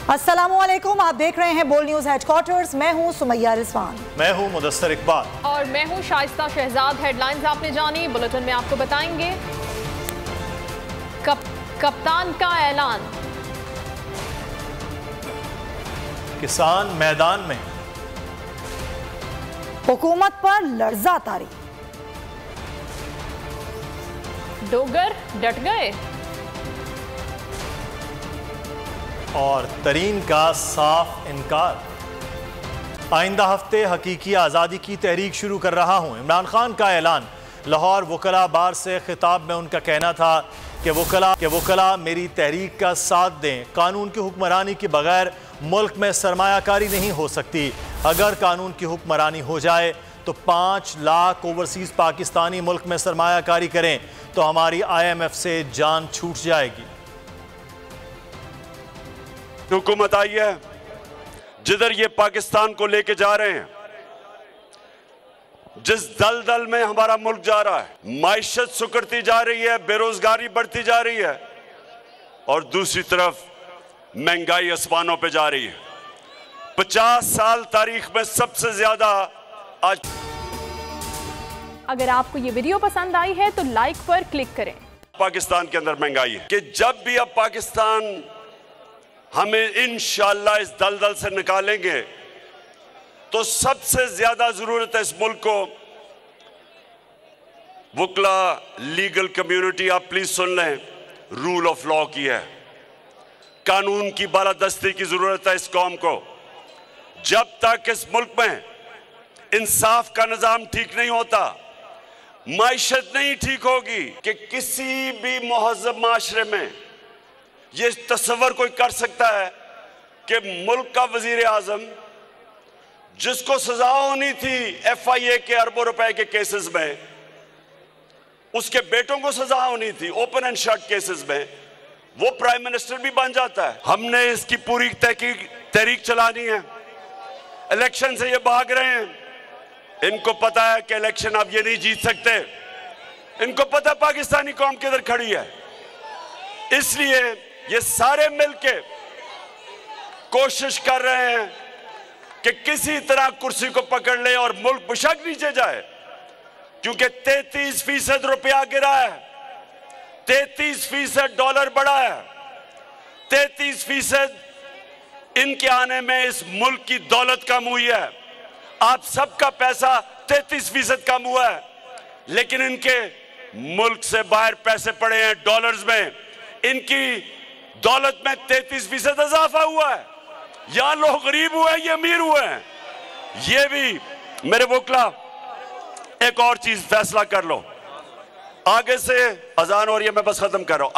अस्सलामुअलैकुम, आप देख रहे हैं बोल न्यूज हेडक्वार्टर्स। मैं हूं सुमैया रिजवान। मैं हूं मुदस्सर इकबाल और मैं हूं शाइस्ता शहजाद। हेडलाइंस आपने जानी, बुलेटिन में आपको बताएंगे। कप्तान का ऐलान, किसान मैदान में, हुकूमत पर लर्जा तारी, डोगर डट गए और तरीन का साफ इनकार। आइंदा हफ्ते हकीकी आज़ादी की तहरीक शुरू कर रहा हूं, इमरान खान का ऐलान। लाहौर वकला बार से खिताब में उनका कहना था कि वकला मेरी तहरीक का साथ दें। कानून की हुक्मरानी के बगैर मुल्क में सरमायाकारी नहीं हो सकती। अगर कानून की हुक्मरानी हो जाए तो 5 लाख ओवरसीज़ पाकिस्तानी मुल्क में सरमायाकारी करें तो हमारी IMF से जान छूट जाएगी। हुकूमत आई है, जिधर ये पाकिस्तान को लेके जा रहे हैं, जिस दलदल में हमारा मुल्क जा रहा है, माइशत सुकड़ती जा रही है, बेरोजगारी बढ़ती जा रही है और दूसरी तरफ महंगाई आसमानों पे जा रही है। 50 साल तारीख में सबसे ज्यादा आज। अगर आपको ये वीडियो पसंद आई है तो लाइक पर क्लिक करें। पाकिस्तान के अंदर महंगाई है कि जब भी अब पाकिस्तान हमें इंशाअल्लाह इस दलदल से निकालेंगे तो सबसे ज्यादा जरूरत है इस मुल्क को वकला, लीगल कम्युनिटी, आप प्लीज सुन लें, रूल ऑफ लॉ की है। कानून की बालादस्ती की जरूरत है इस कौम को। जब तक इस मुल्क में इंसाफ का निजाम ठीक नहीं होता, माइशत नहीं ठीक होगी कि किसी भी मुहज़्ज़ब माशरे में ये तस्वर कोई कर सकता है कि मुल्क का वजीर आजम, जिसको सजा होनी थी FIA के अरबों रुपए के केसेस में, उसके बेटों को सजा होनी थी ओपन एंड शट केसेस में, वो प्राइम मिनिस्टर भी बन जाता है। हमने इसकी पूरी तहरीक चलानी है। इलेक्शन से ये भाग रहे हैं, इनको पता है कि इलेक्शन अब ये नहीं जीत सकते। इनको पता है पाकिस्तानी कौम किधर खड़ी है, इसलिए ये सारे मिलके कोशिश कर रहे हैं कि किसी तरह कुर्सी को पकड़ ले और मुल्क बेशक नीचे जाए, क्योंकि 33% रुपया गिरा है, 33% डॉलर बढ़ा है, 33% इनके आने में इस मुल्क की दौलत कम हुई है। आप सबका पैसा 33% कम हुआ है, लेकिन इनके मुल्क से बाहर पैसे पड़े हैं डॉलर्स में। इनकी दौलत में 33% इजाफा हुआ है। यहां लोग गरीब हुए हैं, ये अमीर हुए हैं। ये भी मेरे वकला एक और चीज फैसला कर लो, आगे से अजान हो रही है, मैं बस खत्म कर रहा हूं।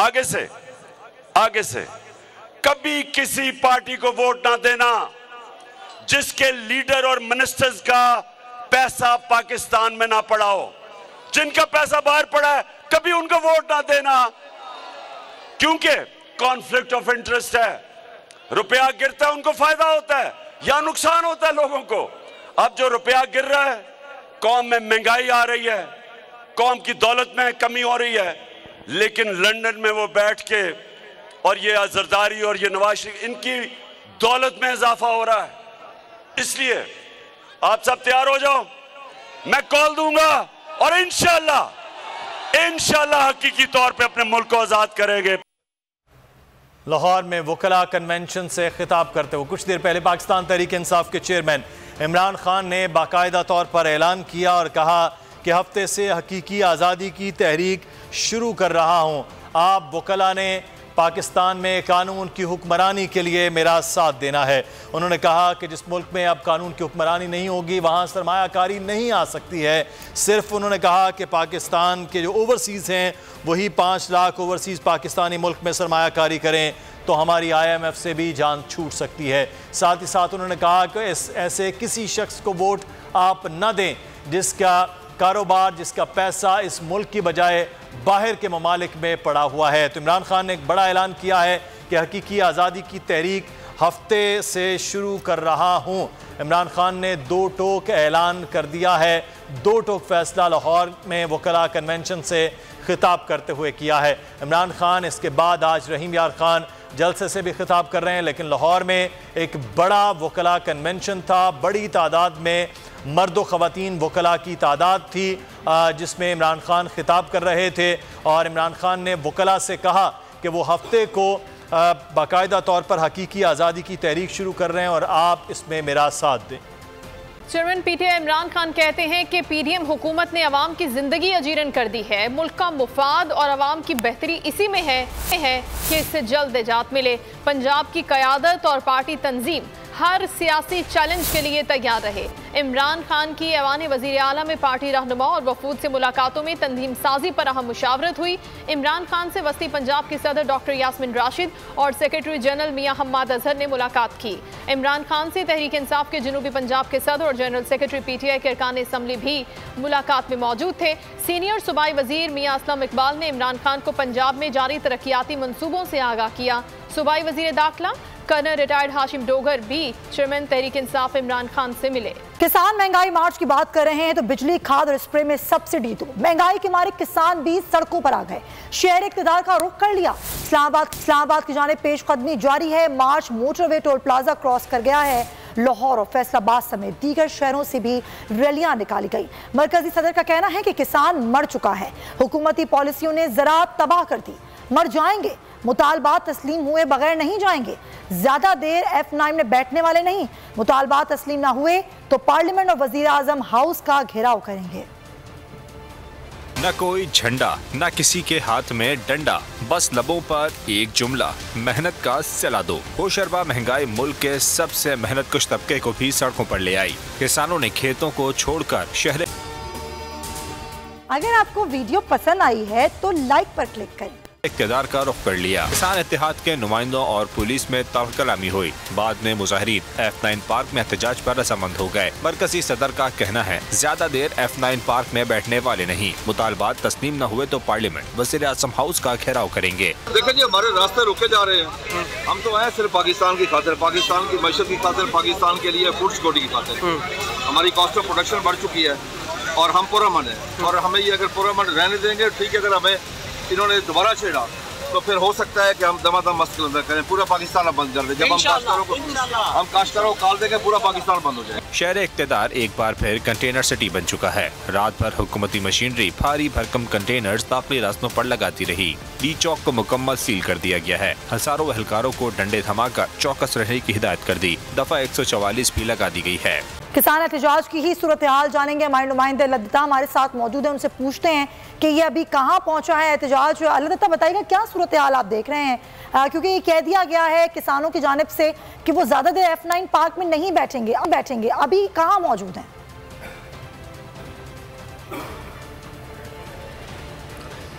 आगे से कभी किसी पार्टी को वोट ना देना जिसके लीडर और मिनिस्टर्स का पैसा पाकिस्तान में ना पड़ा हो। जिनका पैसा बाहर पड़ा है, कभी उनको वोट ना देना, क्योंकि कॉन्फ्लिक्ट ऑफ इंटरेस्ट है। रुपया गिरता है, उनको फायदा होता है या नुकसान होता है लोगों को। अब जो रुपया गिर रहा है, कौम में महंगाई आ रही है, कौम की दौलत में कमी हो रही है, लेकिन लंदन में वो बैठ के और ये जरदारी और ये नवाज शरीफ, इनकी दौलत में इजाफा हो रहा है। इसलिए आप सब तैयार हो जाओ, मैं कॉल दूंगा और इंशाअल्लाह हकीकी तौर पे अपने मुल्क को आजाद करेंगे। लाहौर में वकला कन्वेंशन से खिताब करते हुए कुछ देर पहले पाकिस्तान तहरीक इंसाफ के चेयरमैन इमरान खान ने बाकायदा तौर पर ऐलान किया और कहा कि हफ्ते से हकीकी आज़ादी की तहरीक शुरू कर रहा हूँ। आप वकला ने पाकिस्तान में कानून की हुक्मरानी के लिए मेरा साथ देना है। उन्होंने कहा कि जिस मुल्क में अब कानून की हुक्मरानी नहीं होगी, वहाँ सरमायाकारी नहीं आ सकती है। सिर्फ उन्होंने कहा कि पाकिस्तान के जो ओवरसीज़ हैं वही 5 लाख ओवरसीज़ पाकिस्तानी मुल्क में सरमायाकारी करें तो हमारी IMF से भी जान छूट सकती है। साथ ही साथ उन्होंने कहा कि ऐसे किसी शख्स को वोट आप न दें जिसका कारोबार, जिसका पैसा इस मुल्क की बजाय बाहर के ममालिक में पड़ा हुआ है। तो इमरान खान ने एक बड़ा ऐलान किया है कि हकीकी आज़ादी की तहरीक हफ्ते से शुरू कर रहा हूँ। इमरान खान ने 2 टोक ऐलान कर दिया है। 2 टोक फैसला लाहौर में वकला कन्वेंशन से खिताब करते हुए किया है। इमरान खान इसके बाद आज रहीम यार खान जलसे से भी खिताब कर रहे हैं। लेकिन लाहौर में एक बड़ा वकला कन्वेंशन था, बड़ी तादाद में मर्द व ख़वातीन वकला की तादाद थी, जिसमें इमरान खान खिताब कर रहे थे और इमरान खान ने वकला से कहा कि वो हफ्ते को बाकायदा तौर पर हकीकी आज़ादी की तहरीक शुरू कर रहे हैं और आप इसमें मेरा साथ दें। चेयरमैन पीटीआई इमरान खान कहते हैं कि पीडीएम हुकूमत ने अवाम की जिंदगी अजीरन कर दी है। मुल्क का मुफाद और अवाम की बेहतरी इसी में है कि इससे जल्द निजात मिले। पंजाब की क़यादत और पार्टी तंजीम हर सियासी चैलेंज के लिए तैयार रहे। इमरान खान की ऐवान वज़ीर आला में पार्टी रहनुमा और वफूद से मुलाकातों में तंजीम साजी पर अहम मुशावरत हुई। इमरान खान से वस्ती पंजाब के सदर डॉक्टर यास्मिन राशिद और सेक्रेटरी जनरल मियां हम्माद अजहर ने मुलाकात की। इमरान खान से तहरीक इंसाफ के जनूबी पंजाब के सदर और जनरल सेक्रेटरी पीटीआई के अरकान असम्बली भी मुलाकात में मौजूद थे। सीनियर सूबाई वजीर मियां असलम इकबाल ने इमरान खान को पंजाब में जारी तरक्याती मनसूबों से आगाह किया। सूबाई वजीर दाखिला कर्नल रिटायर्ड हाशिम डोगर भी चेयरमैन तहरीक इंसाफ इमरान खान से मिले। किसान महंगाई मार्च की बात कर रहे हैं तो बिजली, खाद और स्प्रे में सब्सिडी तो महंगाई के मारे किसान भी सड़कों पर आ गए। शहर इक़्तिदार का रुख कर लिया। इस्लामाबाद की जानिब पेशकदमी जारी है। मार्च मोटरवे टोल प्लाजा क्रॉस कर गया है। लाहौर और फैसलाबाद समेत दीगर शहरों से भी रैलियां निकाली गई। मरकजी सदर का कहना है कि किसान मर चुका है, हुकूमती पॉलिसियों ने ज़राअत तबाह कर दी। मर जाएंगे, मुतालबात तस्लीम हुए बगैर नहीं जाएंगे। ज्यादा देर F9 में बैठने वाले नहीं। मुतालबात तस्लीम ना हुए तो पार्लियामेंट और वजीर आजम हाउस का घेराव करेंगे। न कोई झंडा, न किसी के हाथ में डंडा, बस लबों पर एक जुमला, मेहनत का सिला दो। होशरबा महंगाई मुल्क के सबसे मेहनत कुश तबके को भी सड़कों पर ले आई। किसानों ने खेतों को छोड़कर शहर। अगर आपको वीडियो पसंद आई है तो लाइक पर क्लिक करें। इक़्तिदार का रुख कर लिया। किसान इत्तेहाद के नुमाइंदों और पुलिस में तहकलामी हुई। बाद में मुजाहिरीन F9 पार्क में एहतजाज पर रजामंद हो गए। मरकजी सदर का कहना है ज्यादा देर F9 पार्क में बैठने वाले नहीं। मुतालबात तस्लीम न हुए तो पार्लियामेंट, वज़ीर आज़म हाउस का घेराव करेंगे। देखिए जी, हमारे रास्ते रुके जा रहे हैं। हम तो आए सिर्फ पाकिस्तान की खातिर, पाकिस्तान की मैशत की खातिर, पाकिस्तान के लिए फूड सिक्योरिटी की खातिर। हमारी कॉस्ट ऑफ प्रोडक्शन बढ़ चुकी है और हम पुरअमन है और हमें ये अगर पुरअमन रहने देंगे ठीक है। अगर हमें इन्होंने दोबारा छेड़ा तो फिर हो सकता है कि हम दमादम मस्जिद अंदर करें, पूरा पाकिस्तान बंद कर दें। जब हम काश्तकारों को काल देंगे पूरा पाकिस्तान बंद हो जाए। शहर इक़्तिदार एक बार फिर कंटेनर सिटी बन चुका है। रात भर हुकूमती मशीनरी भारी भरकम कंटेनर्स दाखिली रास्तों पर लगाती रही। डी चौक को मुकम्मल सील कर दिया गया है। हजारों एहलकारों को डंडे थमाकर चौकस रहने की हिदायत कर दी। दफा 144 भी लगा दी गई है। किसान एहतजाज की ही सूरत हाल जानेंगे। हमारे नुमाइंदे लद्दता हमारे साथ मौजूद है, उनसे पूछते हैं कि ये अभी कहाँ पहुँचा है एहतजाज। लद्दता बताइएगा क्या सूरत हाल आप देख रहे हैं, क्योंकि ये कह दिया गया है किसानों की जानिब से कि वो ज़्यादा देर F9 पार्क में नहीं बैठेंगे। अभी कहाँ मौजूद हैं?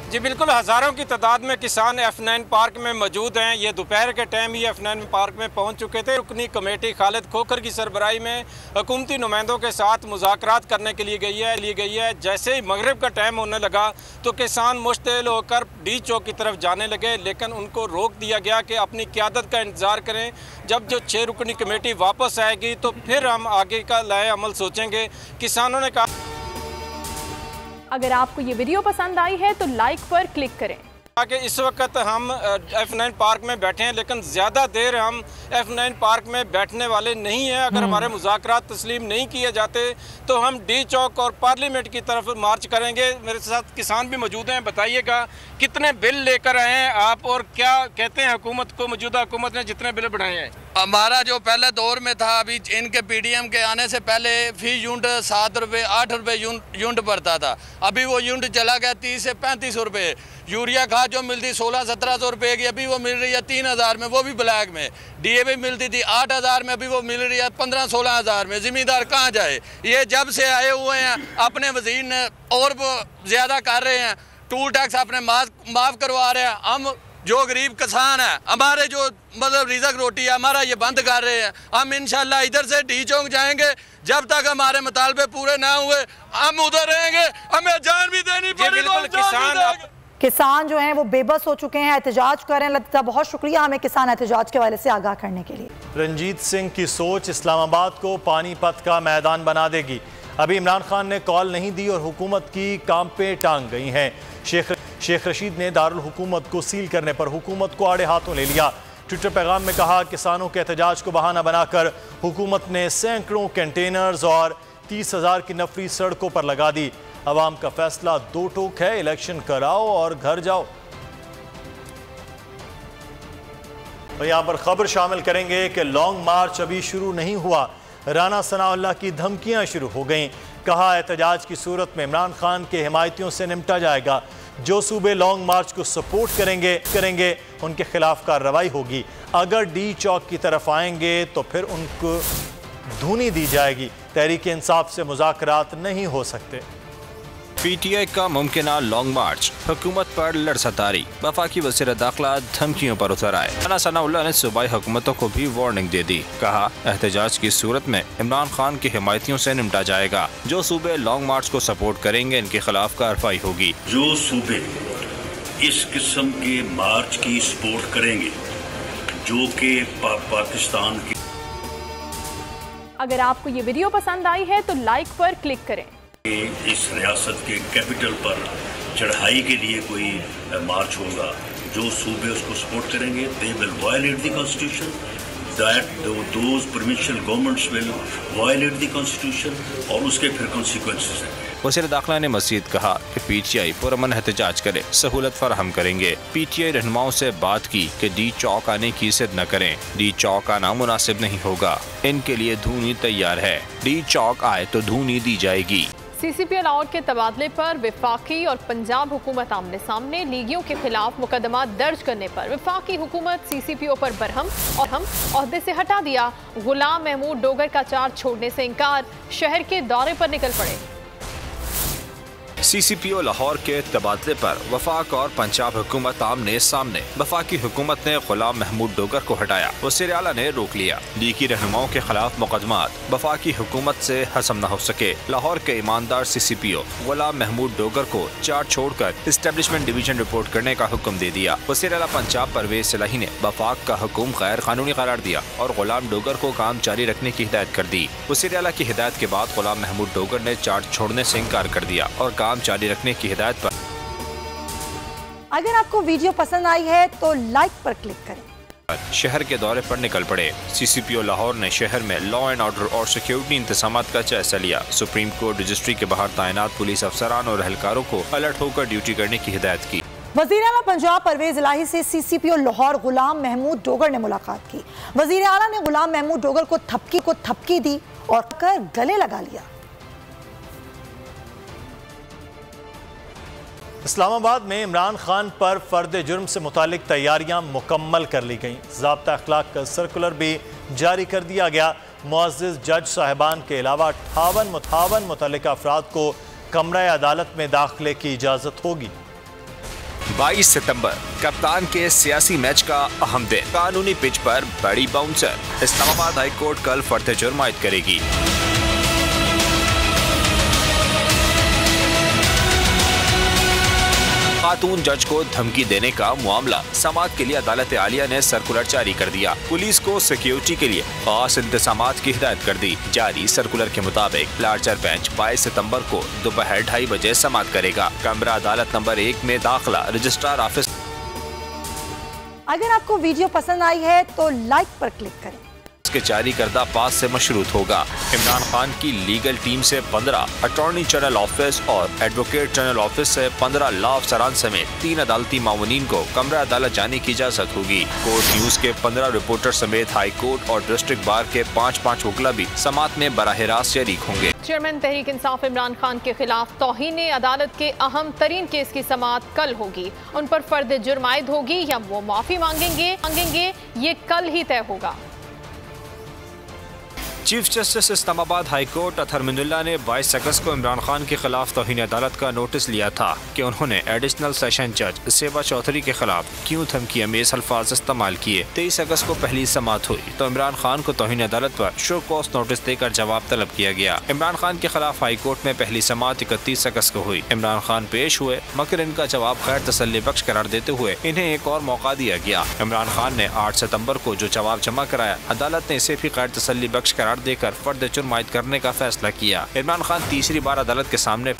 जी बिल्कुल, हज़ारों की तादाद में किसान F9 पार्क में मौजूद हैं। ये दोपहर के टाइम ही F9 पार्क में पहुंच चुके थे। रुकनी कमेटी खालिद खोखर की सरबराही में हुकूमती नुमाइंदों के साथ मुज़ाकरात करने के लिए ली गई है। जैसे ही मगरिब का टाइम होने लगा तो किसान मुश्तइल होकर डी चौक की तरफ जाने लगे, लेकिन उनको रोक दिया गया कि अपनी क़यादत का इंतज़ार करें। जब जो 6 रुकनी कमेटी वापस आएगी तो फिर हम आगे का लाए अमल सोचेंगे। किसानों ने कहा अगर आपको ये वीडियो पसंद आई है तो लाइक पर क्लिक करें। कि इस वक्त हम F9 पार्क में बैठे हैं, लेकिन ज़्यादा देर हम F9 पार्क में बैठने वाले नहीं हैं। अगर हमारे मुज़ाकरात तस्लीम नहीं किए जाते तो हम डी चौक और पार्लियामेंट की तरफ मार्च करेंगे। मेरे साथ किसान भी मौजूद हैं। बताइएगा कितने बिल लेकर आए हैं आप और क्या कहते हैं हुकूमत को, मौजूदा हुकूमत ने जितने बिल बढ़ाए हैं? हमारा जो पहले दौर में था, अभी इनके पीडीएम के आने से पहले फी यूनिट 7 रुपये 8 रुपये यूनिट पड़ता था। अभी वो यूनिट चला गया 30 से 35 रुपये। यूरिया खाद जो मिलती 1600-1700 रुपये की, अभी वो मिल रही है 3000 में, वो भी ब्लैक में। डीएपी मिलती थी 8000 में, अभी वो मिल रही है 15-16 हज़ार में। ज़िम्मेदार कहाँ जाए? ये जब से आए हुए हैं अपने वज़ीर ने और ज़्यादा कर रहे हैं। टूल टैक्स अपने माफ़ करवा रहे हैं। हम जो गरीब किसान है, हमारे जो मतलब रिज़क रोटी है हमारा, ये बंद कर रहे हैं। हम इंशाल्लाह इधर से डी चौक जाएंगे। जब तक हमारे मुतालबे पूरे ना हुए हम उधर रहेंगे। हमें जान भी देनी पड़ेगी। किसान जो हैं वो बेबस हो चुके हैं, एहतजाज कर रहे हैं। लता, बहुत शुक्रिया हमें किसान एहतजाज के हवाले से आगाह करने के लिए। रंजीत सिंह की सोच इस्लामाबाद को पानीपत का मैदान बना देगी। अभी इमरान खान ने कॉल नहीं दी और हुकूमत की काम पे टांग गई हैं। शेख रशीद ने दारुल हुकूमत को सील करने पर हुकूमत को आड़े हाथों ले लिया। ट्विटर पैगाम में कहा, किसानों के एहतजाज को बहाना बनाकर हुकूमत ने सैकड़ों कंटेनर्स और 30,000 की नफरी सड़कों पर लगा दी। अवाम का फैसला दो टोक है, इलेक्शन कराओ और घर जाओ। और यहां पर खबर शामिल करेंगे कि लॉन्ग मार्च अभी शुरू नहीं हुआ, राना सनाउल्लाह की धमकियां शुरू हो गईं। कहा, एहतजाज की सूरत में इमरान खान के हिमायतियों से निपटा जाएगा। जो सूबे लॉन्ग मार्च को सपोर्ट करेंगे उनके खिलाफ कार्रवाई होगी। अगर डी चौक की तरफ आएंगे तो फिर उनको धूनी दी जाएगी। तहरीक इंसाफ से मुज़ाकरात नहीं हो सकते। PTI का मुमकिना लॉन्ग मार्च, हुकूमत पर लड़सतारी, वफाकी वज़ीर दाखिला धमकियों पर उतर आए। राना सनाउल्लाह ने सूबाई हुकूमतों को भी वार्निंग दे दी। कहा, एहतजाज की सूरत में इमरान खान के हिमायतियों से निपटा जाएगा। जो सूबे लॉन्ग मार्च को सपोर्ट करेंगे इनके खिलाफ कार्रवाई होगी। जो सूबे इस किस्म के मार्च की सपोर्ट करेंगे, जो कि पाकिस्तान की। अगर आपको ये वीडियो पसंद आई है तो लाइक पर क्लिक करें। इस रियासत के कैपिटल पर चढ़ाई के लिए कोई मार्च होगा, जो सूबे उसको सपोर्ट करेंगे, they will violate the constitution, that those provincial governments will violate the constitution, और उसके फिर कॉन्सिक्वेंसेस हैं। वज़ीर दाखिला ने मज़ीद कहा कि PTI पुरअमन एहतजाज करे, सहूलत फराहम करेंगे। PTI रहनुमाओं से बात की कि डी चौक आने की जिद न करें। डी चौक आना मुनासिब नहीं होगा, इनके लिए धूनी तैयार है। डी चौक आए तो धूनी दी जाएगी। CCP लाहौर के तबादले पर वफाकी और पंजाब हुकूमत आमने सामने। लीगियों के खिलाफ मुकदमा दर्ज करने पर वफाकी हुकूमत CCPO पर बरहम और हम ओहदे से हटा दिया। गुलाम महमूद डोगर का चार्ज छोड़ने से इनकार, शहर के दौरे पर निकल पड़े। CCPO लाहौर के तबादले पर वफाक और पंजाब हुकूमत आमने सामने। वफाकी हुकूमत ने गुलाम महमूद डोगर को हटाया, वज़ीर आला ने रोक लिया। लीगी रहनुमाओं के खिलाफ मुकदमात, वफाकी हुकूमत से हसम न हो सके। लाहौर के ईमानदार CCPO गुलाम महमूद डोगर को चार्ज छोड़कर इस्टेब्लिशमेंट डिवीजन रिपोर्ट करने का हुक्म दे दिया। वज़ीर आला पंजाब परवेज इलाही ने वफाक का हुक्म गैर कानूनी करार दिया और गुलाम डोगर को काम जारी रखने की हिदायत कर दी। वज़ीर आला की हिदायत के बाद गुलाम महमूद डोगर ने चार्ज छोड़ने से इनकार कर दिया और काम जारी रखने की हिदायत पर। अगर आपको वीडियो पसंद आई है तो लाइक पर क्लिक करें। शहर के दौरे पर निकल पड़े। CCPO लाहौर ने शहर में लॉ एंड ऑर्डर और सिक्योरिटी इंतजामात का जायजा लिया। सुप्रीम कोर्ट रजिस्ट्री के बाहर तैनात पुलिस अफसरान और एहलकारों को अलर्ट होकर ड्यूटी करने की हिदायत की। वज़ीर आला पंजाब परवेज इलाही से CCPO लाहौर गुलाम महमूद डोगर ने मुलाकात की। वज़ीर आला ने गुलाम महमूद डोगर को थपकी दी और गले लगा लिया। इस्लामाबाद में इमरान खान पर फर्द जुर्म से मुतालिक तैयारियां मुकम्मल कर ली गईं। ज़ाब्ता अखलाक का सर्कुलर भी जारी कर दिया गया। मुअज़्ज़िज़ जज साहिबान के अलावा 58 मुतल्लिका अफराद को कमरा अदालत में दाखिले की इजाज़त होगी। 22 सितंबर कप्तान के सियासी मैच का अहम दिन। कानूनी पिच पर बड़ी बाउंसर। इस्लामाबाद हाई कोर्ट कल फर्द जुर्म आयद करेगी। खातून जज को धमकी देने का मामला। समाअत के लिए अदालत आलिया ने सर्कुलर जारी कर दिया। पुलिस को सिक्योरिटी के लिए खास इंतजामात की हिदायत कर दी। जारी सर्कुलर के मुताबिक लार्जर बेंच 22 सितंबर को दोपहर 2:30 बजे समाअत करेगा। कमरा अदालत नंबर 1 में दाखिला रजिस्ट्रार ऑफिस। अगर आपको वीडियो पसंद आई है तो लाइक पर क्लिक करें। के जारी करदा पास से मशरूत होगा। इमरान खान की लीगल टीम से 15, अटॉर्नी जनरल ऑफिस और एडवोकेट जनरल ऑफिस से 15 लॉ अफसरान समेत 3 अदालती मामूनीन को कमरा अदालत जाने की इजाजत होगी। कोर्ट न्यूज के 15 रिपोर्टर समेत हाई कोर्ट और डिस्ट्रिक्ट बार के 5 वकला भी समाअत में बराह रास्त शरीक होंगे। चेयरमैन तहरीक इंसाफ इमरान खान के खिलाफ तौहीन अदालत के अहम तरीन केस की समाअत कल होगी। उन पर फर्द जुर्म आयद होगी या वो माफी मांगेंगे ये कल ही तय होगा। Chief justice Islamabad high court Athar Minallah ने 22 अगस्त को इमरान खान के खिलाफ तौहीन अदालत का नोटिस लिया था कि उन्होंने एडिशनल सेशन जज सेबा चौधरी के खिलाफ क्यों धमकी अमेज अल्फाज इस्तेमाल किए। 23 अगस्त को पहली समाअत हुई तो इमरान खान को तौहीन अदालत पर शो कॉज नोटिस देकर जवाब तलब किया गया। इमरान खान के खिलाफ हाई कोर्ट में पहली समाअत 31 अगस्त को हुई। इमरान खान पेश हुए मगर इनका जवाब खैर तसल्ली बख्श करार देते हुए इन्हें एक और मौका दिया गया। इमरान खान ने 8 सितम्बर को जो जवाब जमा कराया, अदालत ने इसे भी खैर तसल्ली बख्श करार देकर फर्द जुर्म आयद करने का फैसला किया। इमरान खान तीसरी बार अदालत के सामने।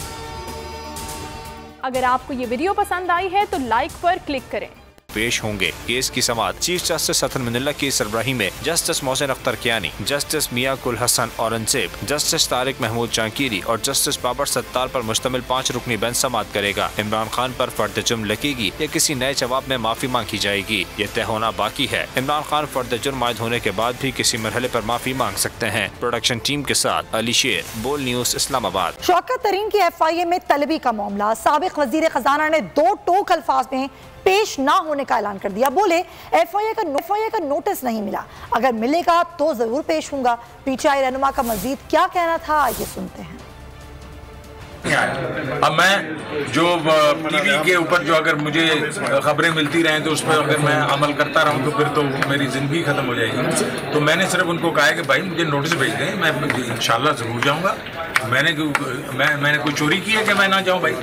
अगर आपको ये वीडियो पसंद आई है तो लाइक पर क्लिक करें। पेश होंगे। केस की समाअत चीफ जस्टिस सतन मनिल्ला की सरबराही में जस्टिस मोहसिन अख्तर कियानी, जस्टिस मियां कुल हसन औरंगजेब, जस्टिस तारिक महमूद चांकीरी और जस्टिस बाबर सत्तार पर मुश्तमिल 5 रुकनी बेंच समाअत करेगा। इमरान खान पर फर्द जुर्म लगेगी या किसी नए जवाब में माफी मांगी जाएगी, ये तय होना बाकी है। इमरान खान फर्द जुर्म आयद होने के बाद भी किसी मरहले पर माफी मांग सकते हैं। प्रोडक्शन टीम के साथ अली शेर, बोल न्यूज, इस्लामाबाद। शौकत तरीन की FIA में तलबी का मामला, साबिक वजीर खजाना ने 2 टोक अल्फाज में पेश ना होने का ऐलान कर दिया। बोले FIA का नोटिस नहीं मिला, अगर मिलेगा तो जरूर पेश होऊंगा। PTI रहनुमा का मजीद क्या कहना था, ये सुनते हैं। अब मैं जो टीवी के ऊपर जो अगर मुझे खबरें मिलती रहें तो उस पर अगर मैं अमल करता रहूं तो फिर तो मेरी ज़िंदगी ख़त्म हो जाएगी। तो मैंने सिर्फ उनको कहा है कि भाई मुझे नोटिस भेज दें, मैं इंशाल्लाह ज़रूर जाऊंगा। मैंने कोई चोरी की है कि मैं ना जाऊं? भाई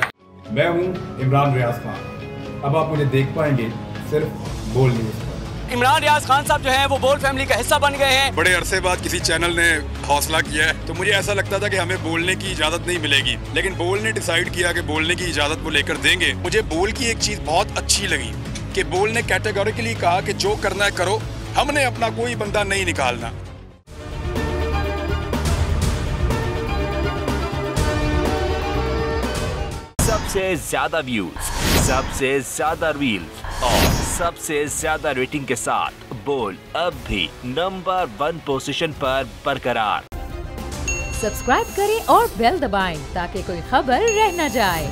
मैं हूं इमरान रियाज खान, अब आप मुझे देख पाएंगे सिर्फ बोल न्यूज़। इमरान रियाज खान साहब जो हैं वो बोल फैमिली का हिस्सा बन गए हैं। बड़े अरसे बाद किसी चैनल ने हौसला किया है, तो मुझे ऐसा लगता था कि हमें बोलने की इजाजत नहीं मिलेगी, लेकिन बोल ने डिसाइड किया कि बोलने की इजाजत वो लेकर देंगे। मुझे बोल की एक चीज बहुत अच्छी लगी कि बोल ने कैटेगोरिकली कहा कि जो करना है करो, हमने अपना कोई बंदा नहीं निकालना। सबसे ज्यादा व्यूज, सबसे ज्यादा रील्स और सबसे ज्यादा रेटिंग के साथ बोल अब भी नंबर 1 पोजीशन पर बरकरार। सब्सक्राइब करें और बेल दबाएं ताकि कोई खबर रह न जाए।